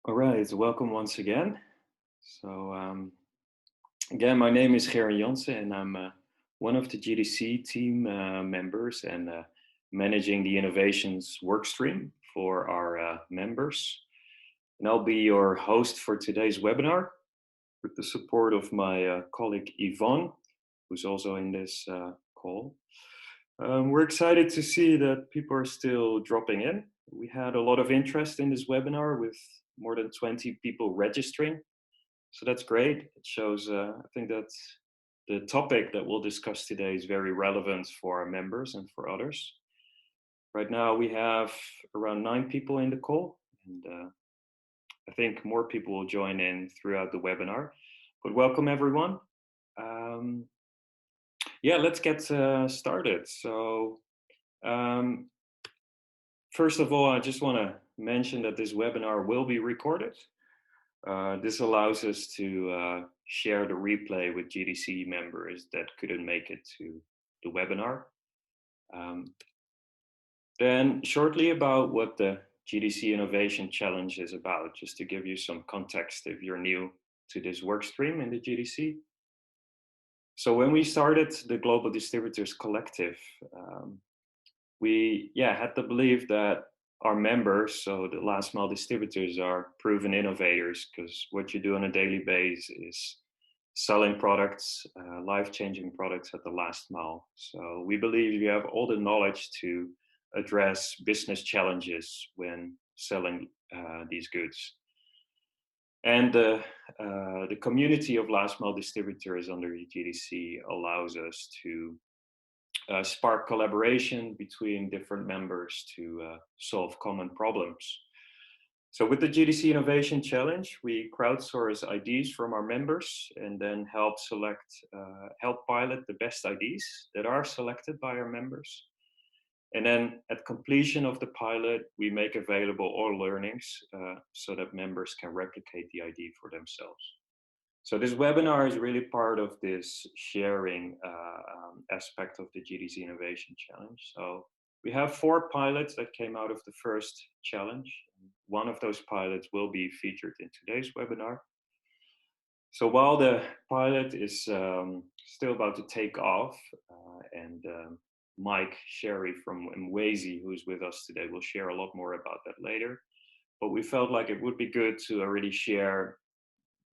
All right, welcome once again. So, again, my name is Gerrit Jansen, and I'm one of the GDC team members and managing the innovations workstream for our members. And I'll be your host for today's webinar with the support of my colleague Yvonne, who's also in this call. We're excited to see that people are still dropping in. We had a lot of interest in this webinar with more than 20 people registering. So that's great. It shows, I think that the topic that we'll discuss today is very relevant for our members and for others. Right now we have around 9 people in the call, and I think more people will join in throughout the webinar. But welcome everyone. Yeah, let's get started. So first of all, I just want to mention that this webinar will be recorded. This allows us to share the replay with GDC members that couldn't make it to the webinar. Then shortly about what the GDC Innovation Challenge is about, just to give you some context if you're new to this work stream in the GDC. So when we started the Global Distributors Collective, we had the belief that our members, so the last mile distributors, are proven innovators, because what you do on a daily basis is selling products, life-changing products at the last mile. So we believe you have all the knowledge to address business challenges when selling these goods. And the community of last mile distributors under the GDC allows us to spark collaboration between different members to solve common problems. So with the GDC Innovation Challenge, we crowdsource ideas from our members and then help pilot the best ideas that are selected by our members. And then at completion of the pilot, we make available all learnings so that members can replicate the idea for themselves. So this webinar is really part of this sharing aspect of the GDC Innovation Challenge. So we have 4 pilots that came out of the first challenge. One of those pilots will be featured in today's webinar. So while the pilot is still about to take off, and Mike Sherry from Mwezi, who's with us today, will share a lot more about that later. But we felt like it would be good to already share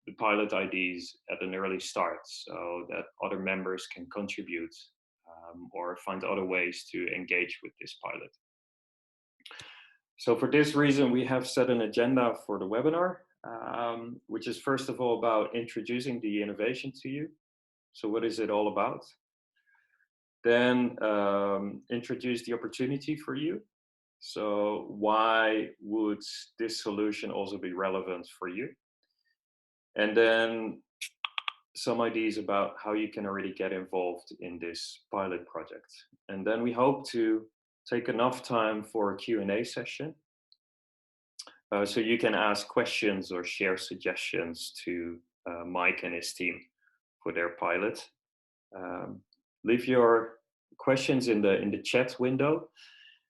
the pilot IDs at an early start so that other members can contribute or find other ways to engage with this pilot. So for this reason, we have set an agenda for the webinar, which is first of all about introducing the innovation to you. So what is it all about? Then introduce the opportunity for you. So why would this solution also be relevant for you? And then some ideas about how you can already get involved in this pilot project. And then we hope to take enough time for a Q&A session. So you can ask questions or share suggestions to Mike and his team for their pilot. Leave your questions in the chat window,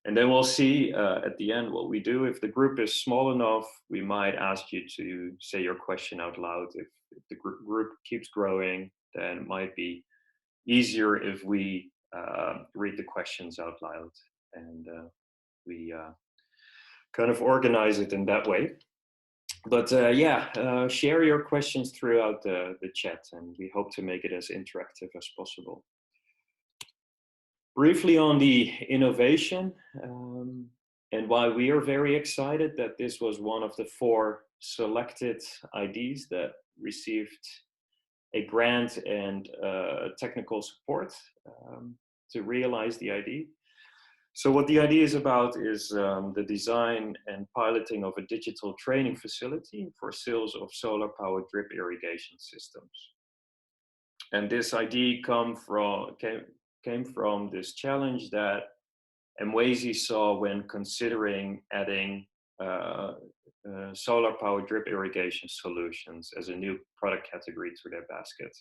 and then we'll see at the end what we do. If the group is small enough, we might ask you to say your question out loud. If the group keeps growing, then it might be easier if we read the questions out loud, and we kind of organize it in that way. But share your questions throughout the chat, and we hope to make it as interactive as possible. Briefly on the innovation, and why we are very excited that this was one of the 4 selected IDs that received a grant and technical support to realize the idea. So what the idea is about is the design and piloting of a digital training facility for sales of solar-powered drip irrigation systems. And this idea came from this challenge that Mwezi saw when considering adding solar-powered drip irrigation solutions as a new product category to their basket,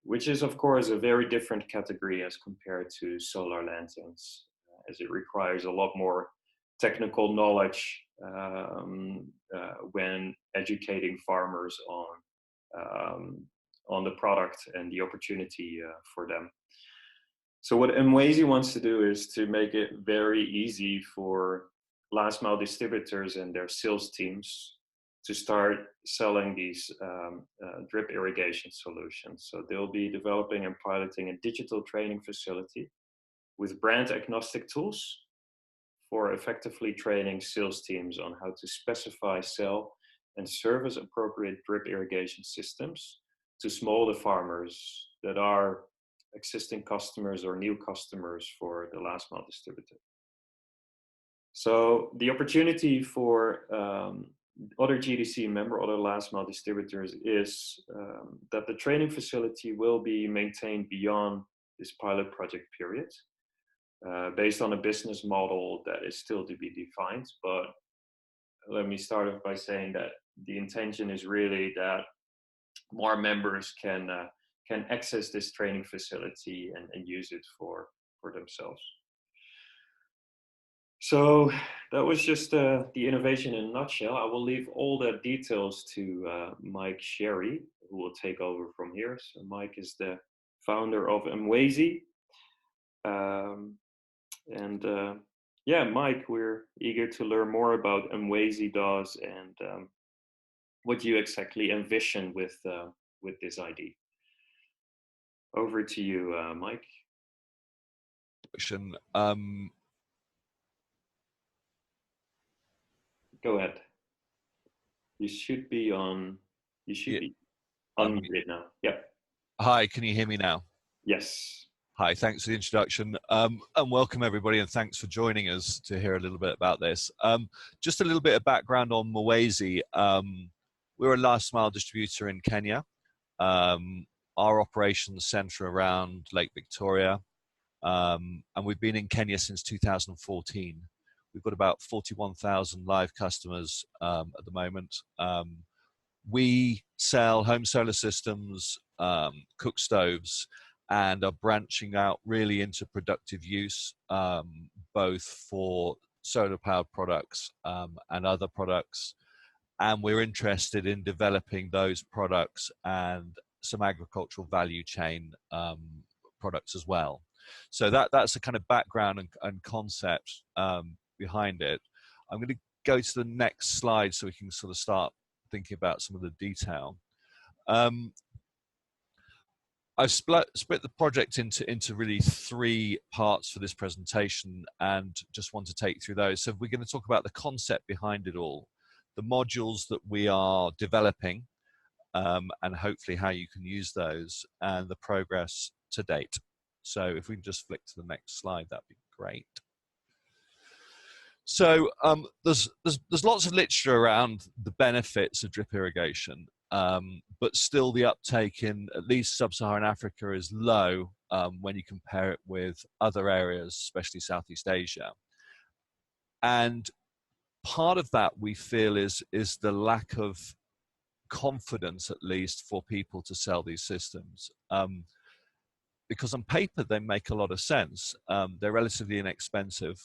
which is of course a very different category as compared to solar lanterns, as it requires a lot more technical knowledge when educating farmers on the product and the opportunity for them. So what Mwezi wants to do is to make it very easy for last mile distributors and their sales teams to start selling these drip irrigation solutions. So they'll be developing and piloting a digital training facility with brand agnostic tools for effectively training sales teams on how to specify, sell, and service appropriate drip irrigation systems to smallholder farmers that are existing customers or new customers for the last mile distributor. So the opportunity for other GDC member, other last mile distributors is that the training facility will be maintained beyond this pilot project period, based on a business model that is still to be defined. But let me start off by saying that the intention is really that more members can access this training facility and use it for themselves. So that was just the innovation in a nutshell. I will leave all the details to Mike Sherry, who will take over from here. So Mike is the founder of Mwezi. Yeah, Mike, we're eager to learn more about Mwezi does and what you exactly envision with this idea. Over to you, Mike. Go ahead. You should be on. You should be unmuted now. Yep. Hi, can you hear me now? Yes. Hi, thanks for the introduction, and welcome everybody, and thanks for joining us to hear a little bit about this. Just a little bit of background on Mwezi. We're a last mile distributor in Kenya. Our operations center around Lake Victoria, and we've been in Kenya since 2014. We've got about 41,000 live customers at the moment. We sell home solar systems, cook stoves, and are branching out really into productive use, both for solar powered products and other products. And we're interested in developing those products and some agricultural value chain products as well. So that's a kind of background and concept behind it. I'm going to go to the next slide so we can sort of start thinking about some of the detail. I've split the project into really three parts for this presentation, and just want to take you through those. So we're going to talk about the concept behind it all, the modules that we are developing, and hopefully how you can use those, and the progress to date. So if we can just flick to the next slide, that'd be great. So there's lots of literature around the benefits of drip irrigation, but still the uptake in at least sub-Saharan Africa is low when you compare it with other areas, especially Southeast Asia. And part of that, we feel, is the lack of confidence, at least, for people to sell these systems. Because on paper, they make a lot of sense. They're relatively inexpensive.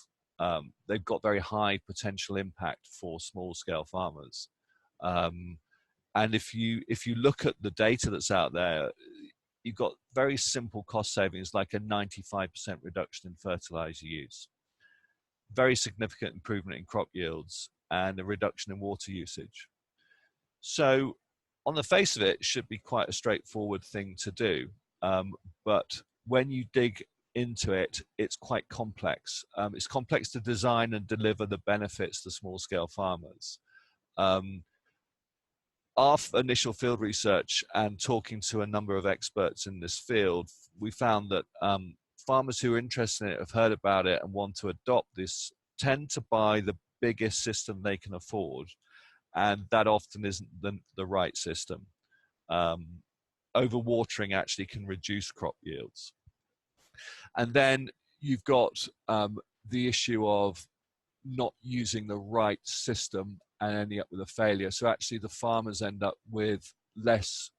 They've got very high potential impact for small scale farmers. And if you look at the data that's out there, you've got very simple cost savings, like a 95% reduction in fertilizer use, very significant improvement in crop yields, and a reduction in water usage. So on the face of it, it should be quite a straightforward thing to do. But when you dig into it, it's quite complex. It's complex to design and deliver the benefits to small scale farmers. Our initial field research and talking to a number of experts in this field, we found that farmers who are interested in it, have heard about it and want to adopt this, tend to buy the biggest system they can afford, and that often isn't the right system. Overwatering actually can reduce crop yields. And then you've got the issue of not using the right system and ending up with a failure. So actually the farmers end up with less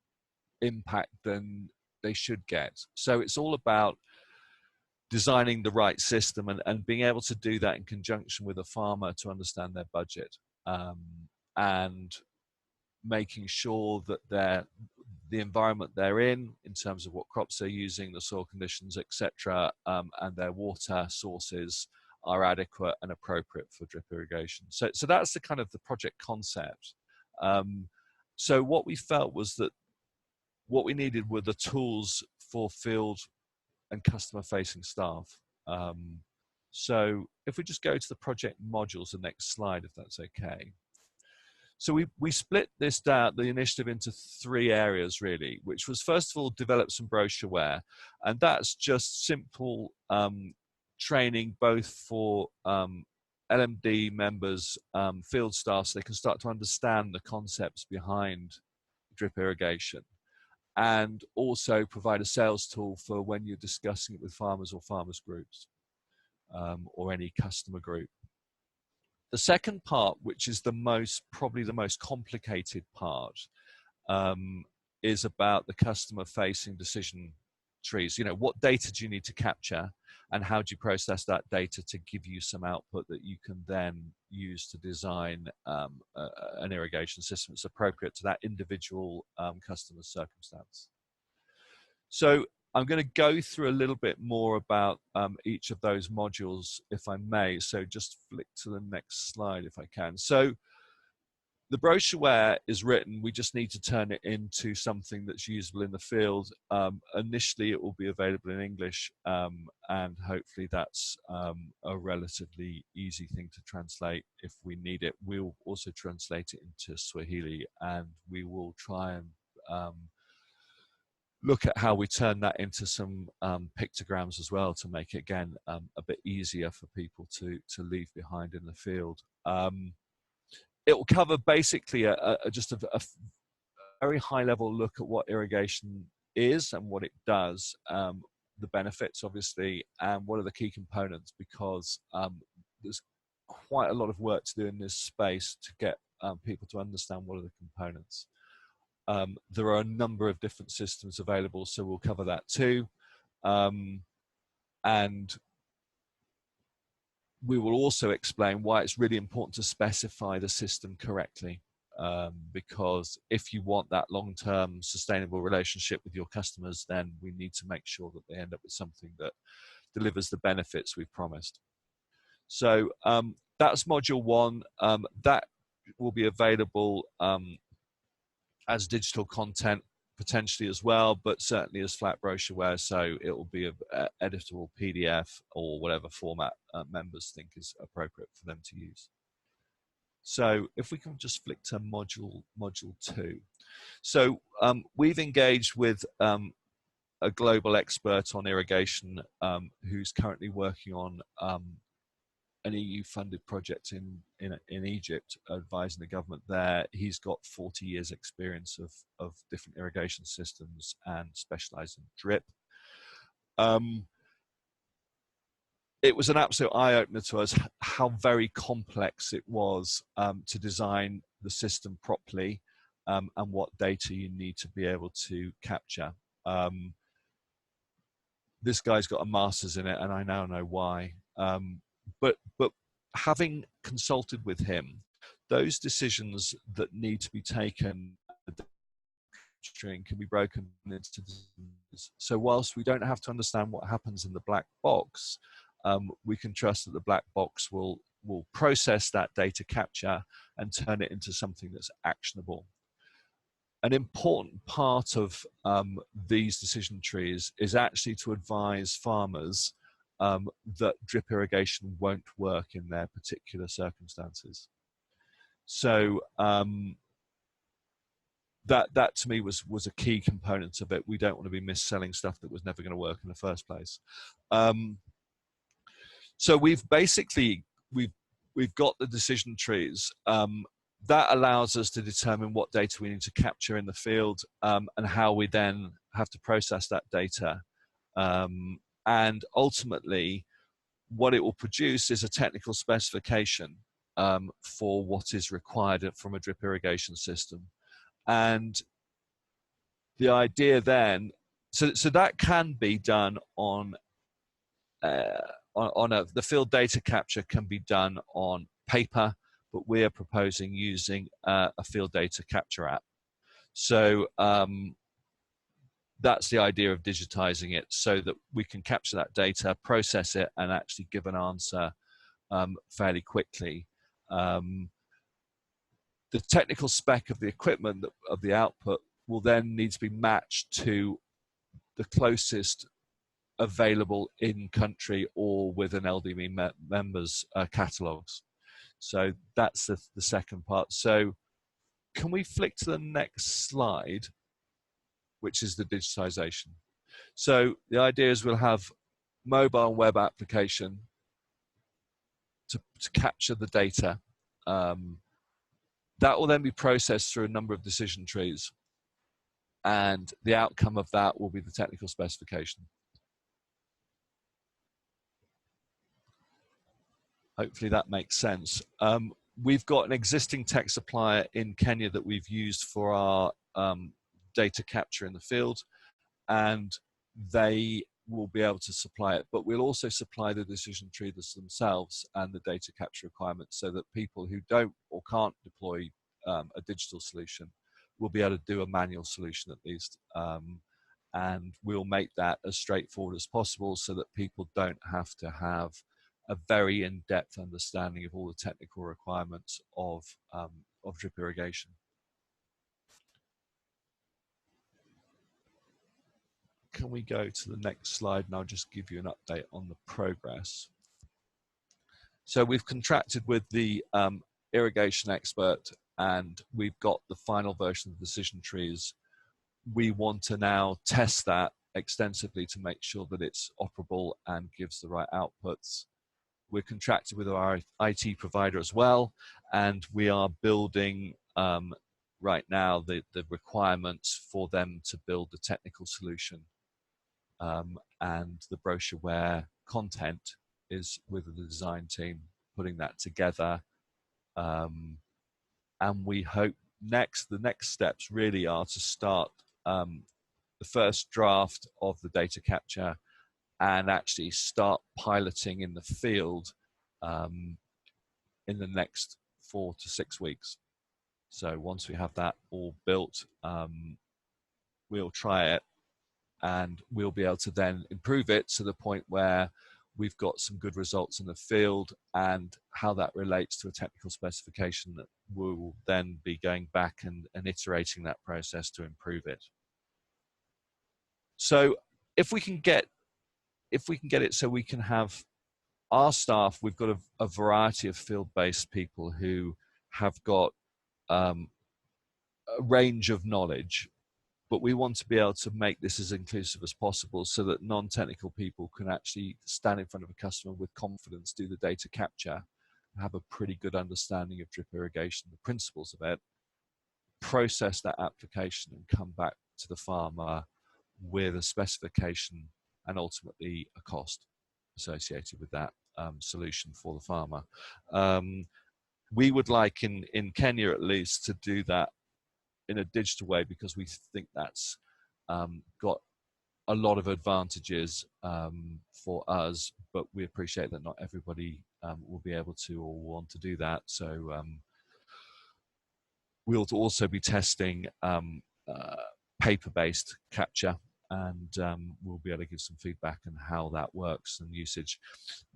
impact than they should get. So it's all about designing the right system and being able to do that in conjunction with a farmer to understand their budget, and making sure that the environment they're in terms of what crops they're using, the soil conditions, etc., and their water sources are adequate and appropriate for drip irrigation. So that's the kind of the project concept. So what we felt was that what we needed were the tools for field and customer facing staff. So if we just go to the project modules, the next slide, if that's okay. So we split this down, the initiative, into 3 areas really, which was first of all develop some brochureware, and that's just simple training both for LMD members, field staff, so they can start to understand the concepts behind drip irrigation, and also provide a sales tool for when you're discussing it with farmers or farmers groups, or any customer group. The second part, which is probably the most complicated part, is about the customer-facing decision trees. You know, what data do you need to capture, and how do you process that data to give you some output that you can then use to design an irrigation system that's appropriate to that individual customer's circumstance. So I'm going to go through a little bit more about each of those modules, if I may. So just flick to the next slide if I can. So the brochureware is written. We just need to turn it into something that's usable in the field. Initially, it will be available in English, and hopefully that's a relatively easy thing to translate if we need it. We'll also translate it into Swahili, and we will try and look at how we turn that into some pictograms as well, to make it, again, a bit easier for people to leave behind in the field. It will cover basically just a very high level look at what irrigation is and what it does, the benefits obviously, and what are the key components, because there's quite a lot of work to do in this space to get people to understand what are the components. There are a number of different systems available, so we'll cover that too. And we will also explain why it's really important to specify the system correctly, because if you want that long-term sustainable relationship with your customers, then we need to make sure that they end up with something that delivers the benefits we've promised. So that's module 1. That will be available as digital content potentially as well, but certainly as flat brochureware, so it will be an editable PDF or whatever format members think is appropriate for them to use. So if we can just flick to module 2. So we've engaged with a global expert on irrigation who's currently working on an EU-funded project in Egypt, advising the government there. He's got 40 years experience of different irrigation systems and specialised in drip. It was an absolute eye-opener to us how very complex it was to design the system properly, and what data you need to be able to capture. This guy's got a master's in it, and I now know why. But having consulted with him, those decisions that need to be taken can be broken into. So whilst we don't have to understand what happens in the black box, we can trust that the black box will process that data capture and turn it into something that's actionable. An important part of these decision trees is actually to advise farmers that drip irrigation won't work in their particular circumstances. So that to me was a key component of it. We don't want to be mis-selling stuff that was never going to work in the first place. So we've basically we've got the decision trees. That allows us to determine what data we need to capture in the field, and how we then have to process that data. And ultimately, what it will produce is a technical specification for what is required from a drip irrigation system. And the idea then, so that can be done on the field data capture can be done on paper, but we are proposing using a field data capture app. So that's the idea of digitizing it, so that we can capture that data, process it, and actually give an answer fairly quickly. The technical spec of the equipment, of the output, will then need to be matched to the closest available in country or within LDB members' catalogs. So that's the second part. So can we flick to the next slide, which is the digitization? So the idea is we'll have mobile and web application to capture the data. That will then be processed through a number of decision trees, and the outcome of that will be the technical specification. Hopefully that makes sense. We've got an existing tech supplier in Kenya that we've used for our data capture in the field, and they will be able to supply it, but we'll also supply the decision trees themselves and the data capture requirements, so that people who don't or can't deploy a digital solution will be able to do a manual solution at least. And we'll make that as straightforward as possible, so that people don't have to have a very in-depth understanding of all the technical requirements of drip irrigation. Can we go to the next slide, and I'll just give you an update on the progress. So we've contracted with the irrigation expert, and we've got the final version of the decision trees. We want to now test that extensively to make sure that it's operable and gives the right outputs. We're contracted with our IT provider as well, and we are building right now the requirements for them to build the technical solution. And the brochureware content is with the design team putting that together. And we hope the next steps really are to start the first draft of the data capture and actually start piloting in the field in the next 4 to 6 weeks. So once we have that all built, we'll try it, and we'll be able to then improve it to the point where we've got some good results in the field, and how that relates to a technical specification that we'll then be going back and iterating that process to improve it. So if we can get it so we can have our staff, we've got a variety of field-based people who have got a range of knowledge, but we want to be able to make this as inclusive as possible, so that non-technical people can actually stand in front of a customer with confidence, do the data capture, have a pretty good understanding of drip irrigation, the principles of it, process that application, and come back to the farmer with a specification and ultimately a cost associated with that solution for the farmer. We would like in Kenya at least to do that in a digital way, because we think that's got a lot of advantages for us, but we appreciate that not everybody will be able to or want to do that. So we'll also be testing paper-based capture, and we'll be able to give some feedback on how that works and usage.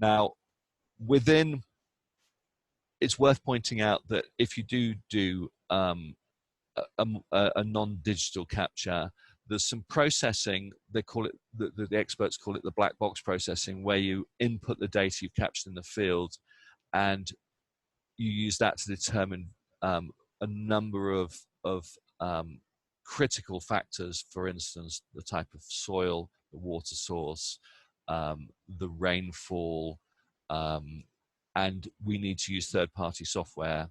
Now, it's worth pointing out that if you do a non-digital capture, there's some processing, they call it, the experts call it the black box processing, where you input the data you've captured in the field, and you use that to determine a number of critical factors. For instance, the type of soil, the water source, the rainfall, and we need to use third-party software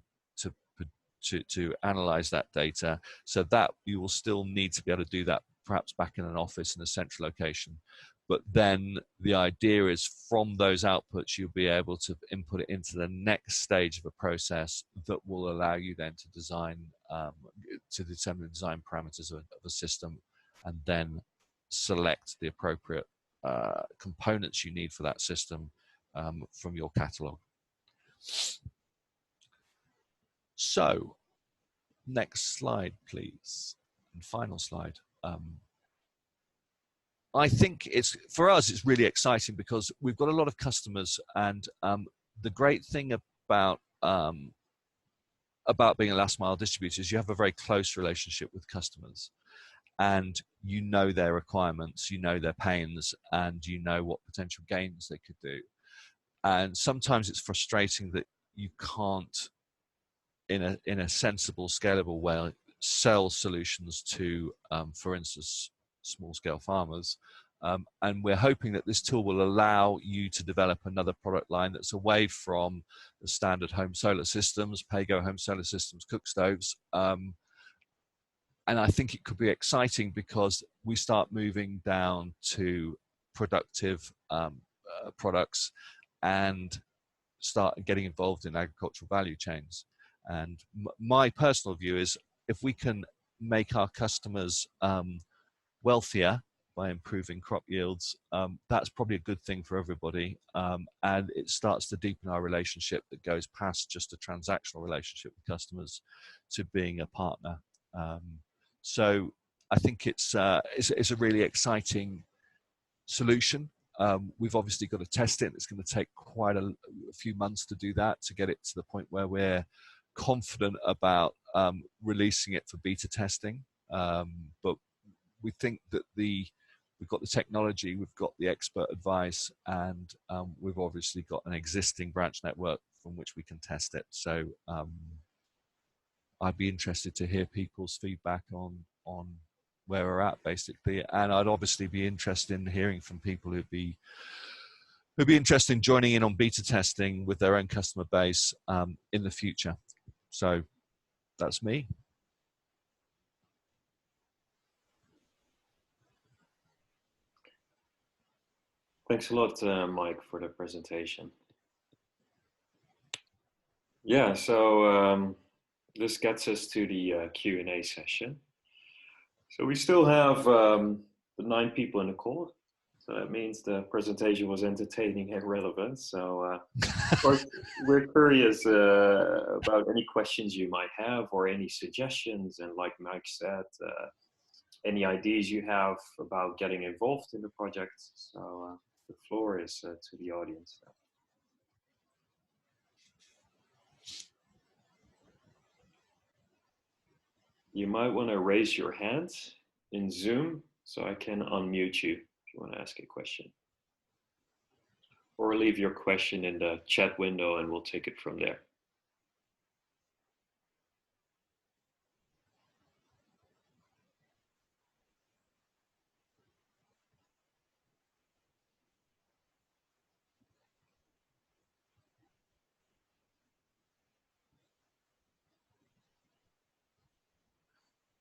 to analyze that data, so that you will still need to be able to do that perhaps back in an office in a central location. But then the idea is, from those outputs, you'll be able to input it into the next stage of a process that will allow you then to design, to determine the design parameters of a system, and then select the appropriate components you need for that system from your catalog. So, next slide, please, and final slide. I think for us, it's really exciting because we've got a lot of customers, and the great thing about being a last mile distributor is you have a very close relationship with customers, and you know their requirements, you know their pains, and you know what potential gains they could do. And sometimes it's frustrating that you can't, in a sensible, scalable way, sell solutions to, for instance, small-scale farmers. And we're hoping that this tool will allow you to develop another product line that's away from the standard home solar systems, pay-go home solar systems, cook stoves. And I think it could be exciting because we start moving down to productive products and start getting involved in agricultural value chains. And my personal view is if we can make our customers wealthier by improving crop yields, that's probably a good thing for everybody. And it starts to deepen our relationship that goes past just a transactional relationship with customers to being a partner. So I think it's a really exciting solution. We've obviously got to test it. It's going to take quite a few months to do that, to get it to the point where we're confident about releasing it for beta testing. But we think that we've got the technology, we've got the expert advice, and we've obviously got an existing branch network from which we can test it. So I'd be interested to hear people's feedback on where we're at, basically, and I'd obviously be interested in hearing from people who'd be interested in joining in on beta testing with their own customer base in the future. So that's me. Thanks a lot, Mike, for the presentation. Yeah, so this gets us to the Q&A session. So we still have the 9 people in the call. So that means the presentation was entertaining and relevant. So of course, we're curious about any questions you might have or any suggestions. And like Mike said, any ideas you have about getting involved in the project. So the floor is to the audience. You might want to raise your hand in Zoom so I can unmute you if you want to ask a question. Or leave your question in the chat window and we'll take it from there.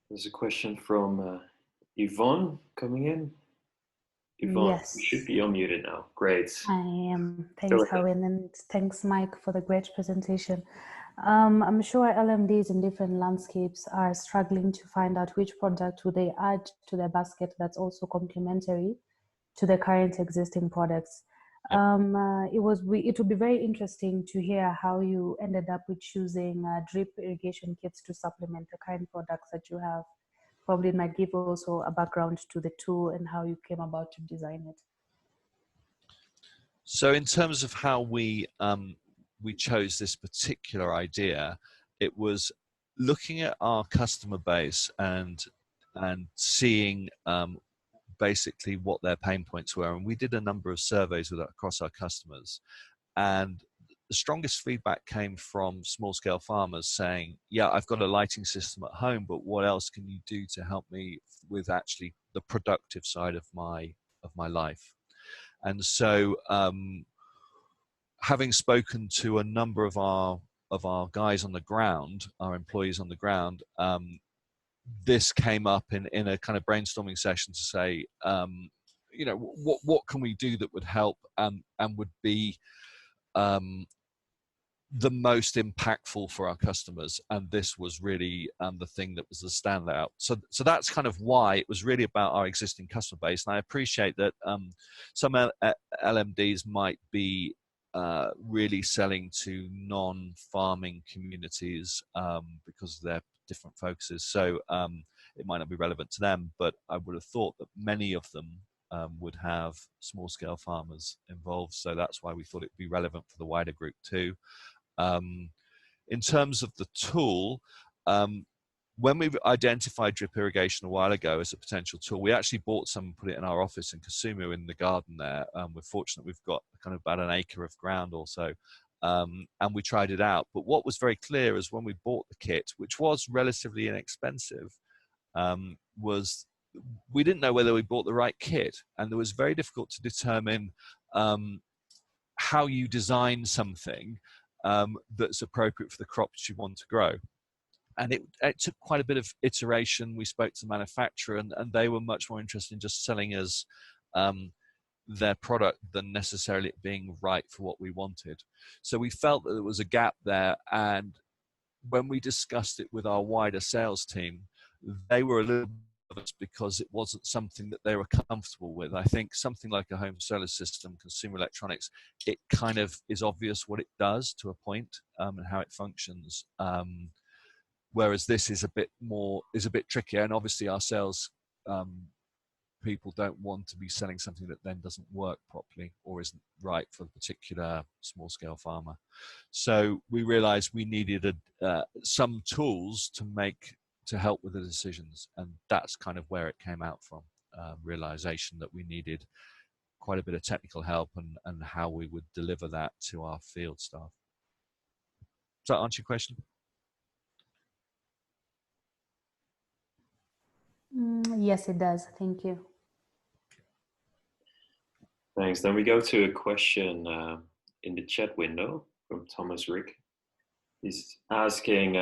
There's a question from Yvonne coming in. Yvonne, yes. You should be unmuted now. Great. I am. Thanks, Howin, and thanks, Mike, for the great presentation. I'm sure LMDs in different landscapes are struggling to find out which product would they add to their basket that's also complementary to the current existing products. It would be very interesting to hear how you ended up with choosing drip irrigation kits to supplement the current products that you have. Probably it might give also a background to the tool and how you came about to design it. So in terms of how we chose this particular idea, it was looking at our customer base and seeing basically what their pain points were, and we did a number of surveys across our customers, and the strongest feedback came from small-scale farmers saying, yeah, I've got a lighting system at home, but what else can you do to help me with actually the productive side of my life? And so having spoken to a number of our guys on the ground, our employees on the ground, this came up in a kind of brainstorming session to say, you know, what can we do that would help and would be the most impactful for our customers, and this was really the thing that was the standout. So that's kind of why it was really about our existing customer base. And I appreciate that some LMDs might be really selling to non-farming communities because of their different focuses. So it might not be relevant to them, but I would have thought that many of them would have small-scale farmers involved. So that's why we thought it would be relevant for the wider group too. In terms of the tool, when we identified drip irrigation a while ago as a potential tool, we actually bought some and put it in our office in Kasumu in the garden there. We're fortunate we've got kind of about an acre of ground or so, and we tried it out. But what was very clear is when we bought the kit, which was relatively inexpensive, was we didn't know whether we bought the right kit, and it was very difficult to determine how you design something that's appropriate for the crops you want to grow. And it took quite a bit of iteration. We spoke to the manufacturer, and they were much more interested in just selling us their product than necessarily it being right for what we wanted. So we felt that there was a gap there, and when we discussed it with our wider sales team, they were a little nervous because it wasn't something that they were comfortable with. I think something like a home solar system, consumer electronics, it kind of is obvious what it does to a point and how it functions. Whereas this is a bit trickier, and obviously our sales people don't want to be selling something that then doesn't work properly or isn't right for a particular small-scale farmer. So we realized we needed some tools to help with the decisions, and that's kind of where it came out from, realization that we needed quite a bit of technical help and how we would deliver that to our field staff. Does that answer your question? Yes, it does. Thank you. Thanks. Then we go to a question in the chat window from Thomas Rick. He's asking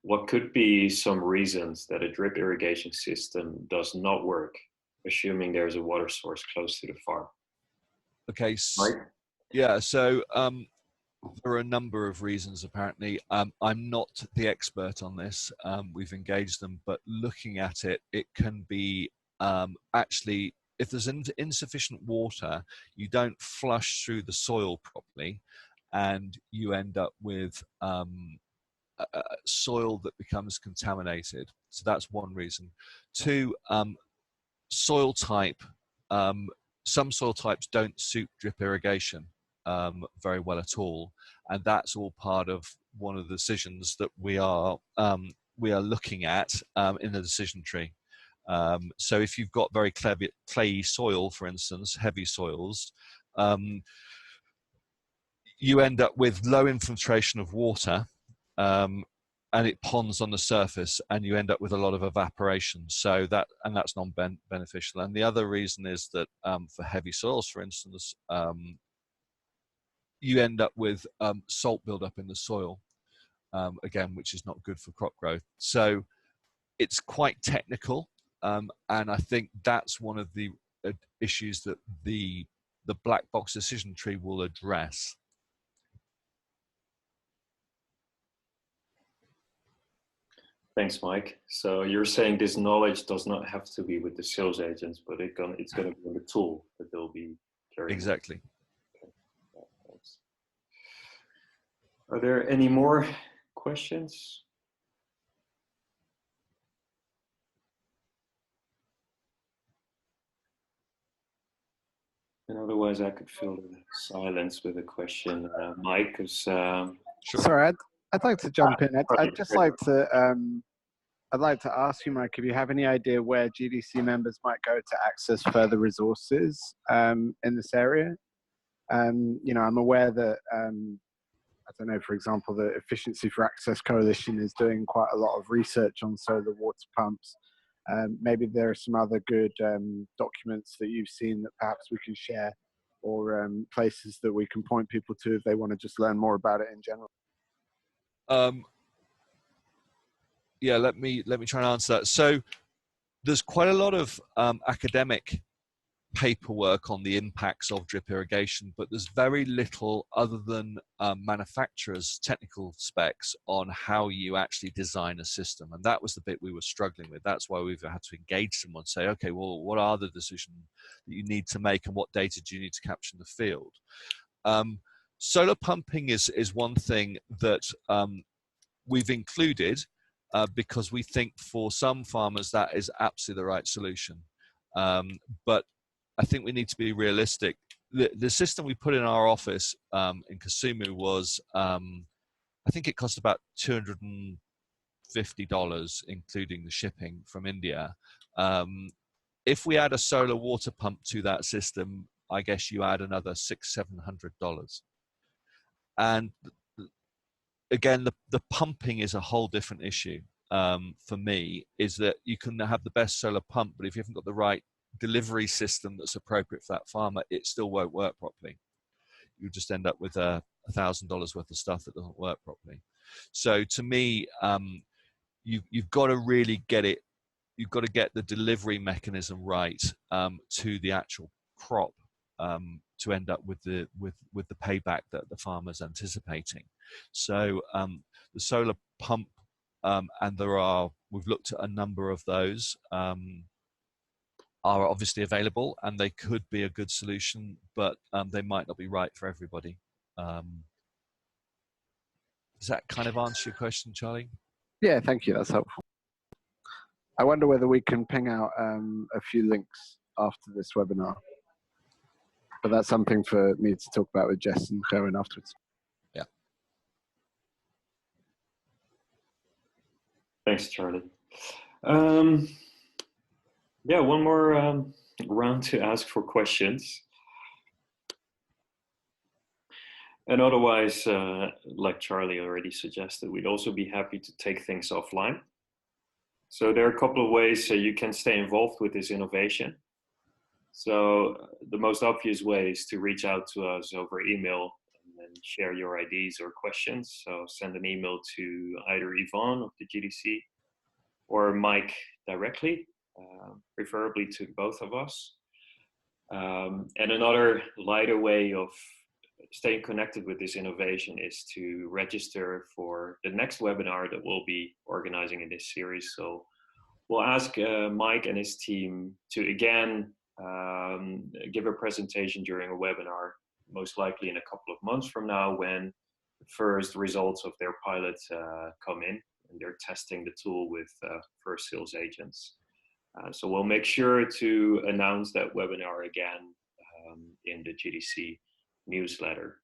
what could be some reasons that a drip irrigation system does not work, assuming there's a water source close to the farm. Okay. Mike? Yeah. So there are a number of reasons, apparently. I'm not the expert on this. We've engaged them, but looking at it, it can be actually, if there's insufficient water, you don't flush through the soil properly, and you end up with soil that becomes contaminated. So that's one reason. Two, soil type. Some soil types don't suit drip irrigation very well at all, and that's all part of one of the decisions that we are looking at in the decision tree. So if you've got very clayey soil, for instance, heavy soils, you end up with low infiltration of water, and it ponds on the surface, and you end up with a lot of evaporation. So that's non-beneficial. And the other reason is that for heavy soils, for instance, you end up with salt buildup in the soil, again, which is not good for crop growth. So it's quite technical, and I think that's one of the issues that the black box decision tree will address. Thanks, Mike. So you're saying this knowledge does not have to be with the sales agents, but it's going to be in the tool that they'll be carrying. Exactly. Okay. Yeah, thanks. Are there any more questions? And otherwise, I could fill the silence with a question, Mike. Sure. Sorry, I'd like to jump in. I'd just like to I'd like to ask you, Mike, if you have any idea where GDC members might go to access further resources in this area. You know, I'm aware that I don't know, for example, the Efficiency for Access Coalition is doing quite a lot of research on solar water pumps. Maybe there are some other good documents that you've seen that perhaps we can share, or places that we can point people to if they want to just learn more about it in general. Yeah, let me try and answer that. So there's quite a lot of academic paperwork on the impacts of drip irrigation, but there's very little other than manufacturers' technical specs on how you actually design a system. And that was the bit we were struggling with. That's why we've had to engage someone, say, okay, well, what are the decisions that you need to make and what data do you need to capture in the field? Solar pumping is one thing that we've included because we think for some farmers that is absolutely the right solution. But I think we need to be realistic. The system we put in our office in Kasumu was, I think it cost about $250, including the shipping from India. If we add a solar water pump to that system, I guess you add another $600–700. And again, the pumping is a whole different issue. For me, is that you can have the best solar pump, but if you haven't got the right delivery system that's appropriate for that farmer, it still won't work properly. You just end up with $1,000 worth of stuff that doesn't work properly. So to me, you've got to really get it. You've got to get the delivery mechanism right to the actual crop to end up with the payback that the farmer's anticipating. So the solar pump, and we've looked at a number of those, are obviously available, and they could be a good solution, but they might not be right for everybody. Does that kind of answer your question, Charlie? Yeah, thank you. That's helpful. I wonder whether we can ping out a few links after this webinar, but that's something for me to talk about with Jess and Gerwin afterwards. Yeah. Thanks, Charlie. Yeah, one more round to ask for questions. And otherwise, like Charlie already suggested, we'd also be happy to take things offline. So there are a couple of ways you can stay involved with this innovation. So the most obvious way is to reach out to us over email and share your ideas or questions. So send an email to either Yvonne of the GDC or Mike directly, preferably to both of us. And another lighter way of staying connected with this innovation is to register for the next webinar that we'll be organizing in this series. So we'll ask Mike and his team to again give a presentation during a webinar, most likely in a couple of months from now, when the first results of their pilot come in and they're testing the tool with first sales agents. So we'll make sure to announce that webinar again in the GDC newsletter.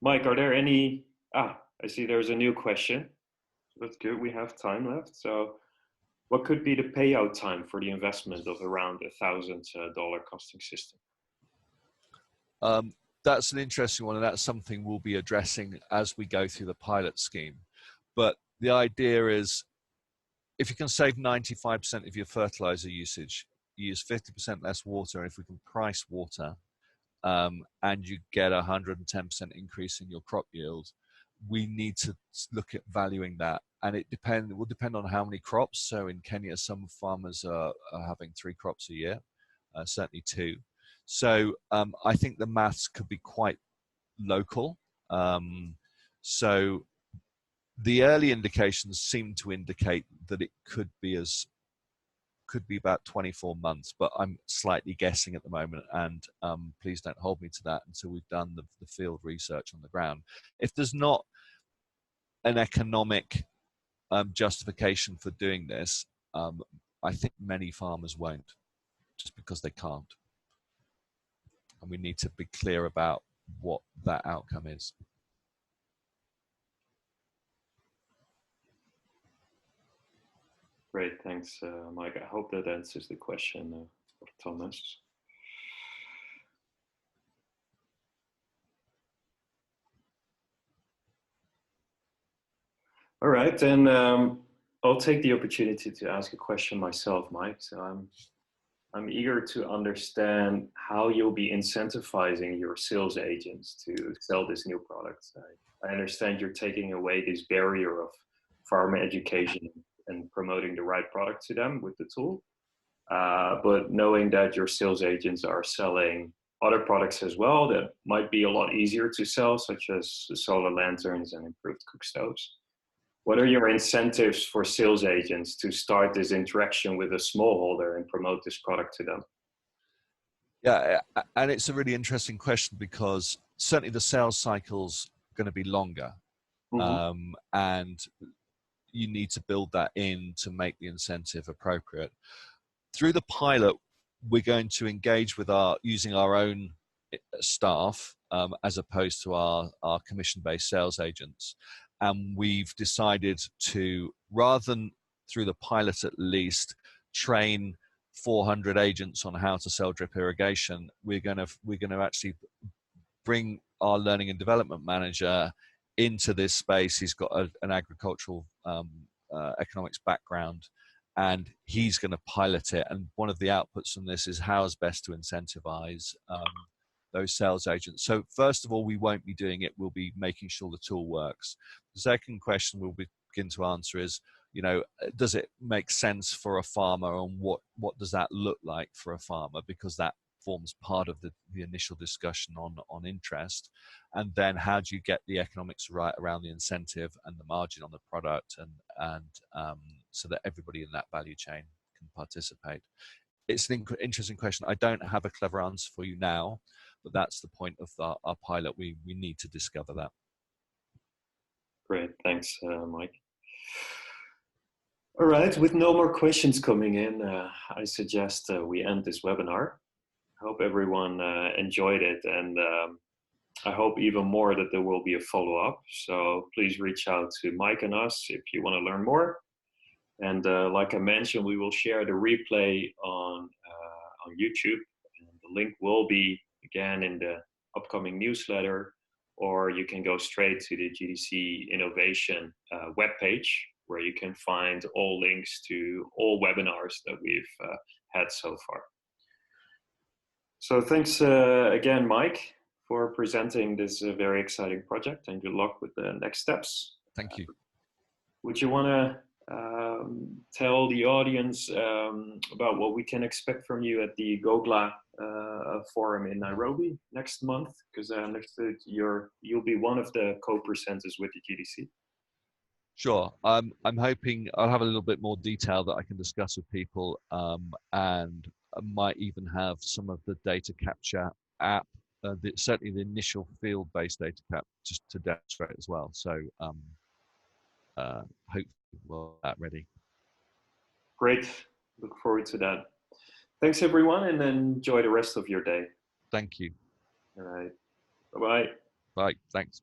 Mike, are there any, I see there's a new question. That's good, we have time left. So what could be the payout time for the investment of around $1,000 costing system? That's an interesting one, and that's something we'll be addressing as we go through the pilot scheme. But the idea is, if you can save 95% of your fertilizer usage, you use 50% less water. If we can price water, and you get 110% increase in your crop yield, we need to look at valuing that. And it will depend on how many crops. So in Kenya, some farmers are having 3 crops a year, certainly 2. So I think the maths could be quite local. So the early indications seem to indicate that it could be about 24 months, but I'm slightly guessing at the moment, and please don't hold me to that until we've done the field research on the ground. If there's not an economic justification for doing this, I think many farmers won't, just because they can't. And we need to be clear about what that outcome is. Great, thanks, Mike. I hope that answers the question of Thomas. All right, then I'll take the opportunity to ask a question myself, Mike. So I'm eager to understand how you'll be incentivizing your sales agents to sell this new product. I understand you're taking away this barrier of farmer education and promoting the right product to them with the tool. but knowing that your sales agents are selling other products as well that might be a lot easier to sell, such as solar lanterns and improved cook stoves. What are your incentives for sales agents to start this interaction with a smallholder and promote this product to them? Yeah, and it's a really interesting question because certainly the sales cycle's going to be longer, and you need to build that in to make the incentive appropriate. Through the pilot, we're going to engage with using our own staff as opposed to our commission-based sales agents. And we've decided to, rather than through the pilot at least, train 400 agents on how to sell drip irrigation, we're going to actually bring our learning and development manager into this space. He's got an agricultural economics background, and he's going to pilot it. And one of the outputs from this is how is best to incentivize those sales agents. So first of all, we won't be doing it. We'll be making sure the tool works. The second question we'll begin to answer is, does it make sense for a farmer, and what does that look like for a farmer? Because that forms part of the initial discussion on interest. And then how do you get the economics right around the incentive and the margin on the product, and so that everybody in that value chain can participate? It's an interesting question. I don't have a clever answer for you now, but that's the point of our pilot. We need to discover that. Great, thanks, Mike. All right, with no more questions coming in, I suggest we end this webinar. I hope everyone enjoyed it, and I hope even more that there will be a follow-up. So please reach out to Mike and us if you want to learn more. And like I mentioned, we will share the replay on YouTube. And the link will be, again, in the upcoming newsletter, or you can go straight to the GDC Innovation webpage, where you can find all links to all webinars that we've had so far. So thanks again, Mike, for presenting this very exciting project, and good luck with the next steps. Thank you. Would you want to tell the audience about what we can expect from you at the GOGLA forum in Nairobi next month? Because I understood you'll be one of the co-presenters with the GDC. Sure. I'm hoping I'll have a little bit more detail that I can discuss with people, and I might even have some of the data capture app, certainly the initial field-based data cap, just to demonstrate as well. So hopefully we'll have that ready. Great. Look forward to that. Thanks, everyone, and enjoy the rest of your day. Thank you. All right. Bye-bye. Bye. Thanks.